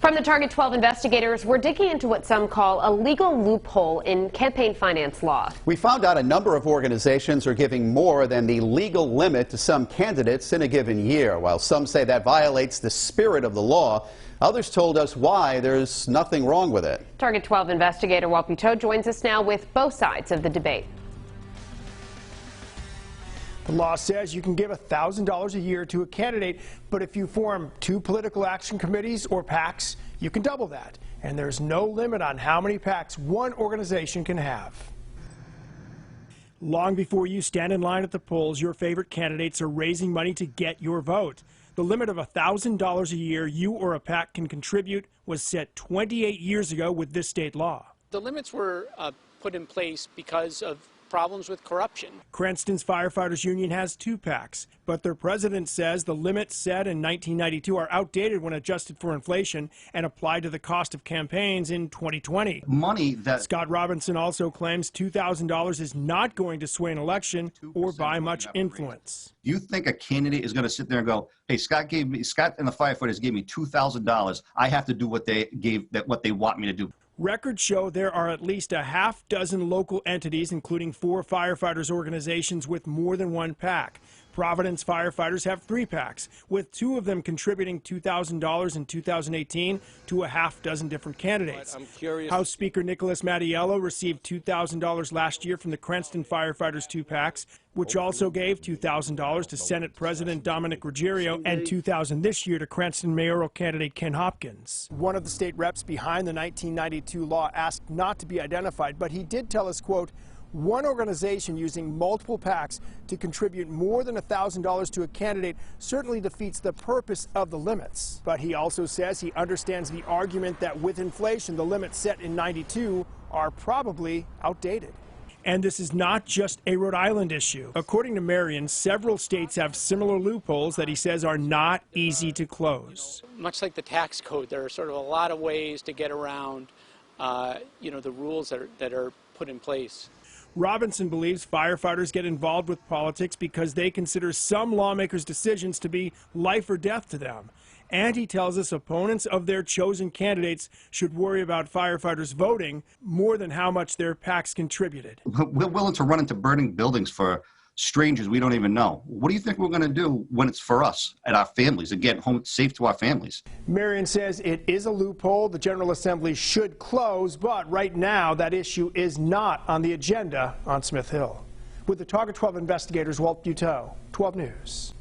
From the Target 12 investigators, we're digging into what some call a legal loophole in campaign finance law. We found out a number of organizations are giving more than the legal limit to some candidates in a given year. While some say that violates the spirit of the law, others told us why there's nothing wrong with it. Target 12 investigator Walt Buteau joins us now with both sides of the debate. The law says you can give $1,000 a year to a candidate, but if you form 2 political action committees or PACs, you can double that. And there's no limit on how many PACs one organization can have. Long before you stand in line at the polls, your favorite candidates are raising money to get your vote. The limit of $1,000 a year you or a PAC can contribute was set 28 years ago with this state law. The limits were put in place because of problems with corruption. Cranston's Firefighters Union has 2 PACs, but their president says the limits set in 1992 are outdated when adjusted for inflation and applied to the cost of campaigns in 2020. Scott Robinson also claims $2,000 is not going to sway an election or buy much influence. You think a candidate is going to sit there and go, hey, Scott and the firefighters gave me $2,000. I have to do what they want me to do. Records show there are at least a half dozen local entities, including 4 firefighters organizations with more than 1 PAC. Providence firefighters have 3 PACs, with 2 of them contributing $2,000 in 2018 to a half dozen different candidates. House Speaker Nicholas Mattiello received $2,000 last year from the Cranston Firefighters 2 PACs, which also gave $2,000 to Senate President Dominic Ruggiero and $2,000 this year to Cranston mayoral candidate Ken Hopkins. One of the state reps behind the 1992 law asked not to be identified, but he did tell us, quote, one organization using multiple PACs to contribute more than $1,000 to a candidate certainly defeats the purpose of the limits. But he also says he understands the argument that with inflation, the limits set in '92 are probably outdated. And this is not just a Rhode Island issue. According to Marion, several states have similar loopholes that he says are not easy to close. Much like the tax code, there are sort of a lot of ways to get around the rules that are put in place. Robinson believes firefighters get involved with politics because they consider some lawmakers' decisions to be life or death to them. And he tells us opponents of their chosen candidates should worry about firefighters voting more than how much their PACs contributed. We're willing to run into burning buildings for strangers we don't even know. What do you think we're going to do when it's for us and our families and get home safe to our families? Marion says it is a loophole the General Assembly should close, but right now that issue is not on the agenda on Smith Hill. With the Target 12 investigators, Walt Buteau, 12 News.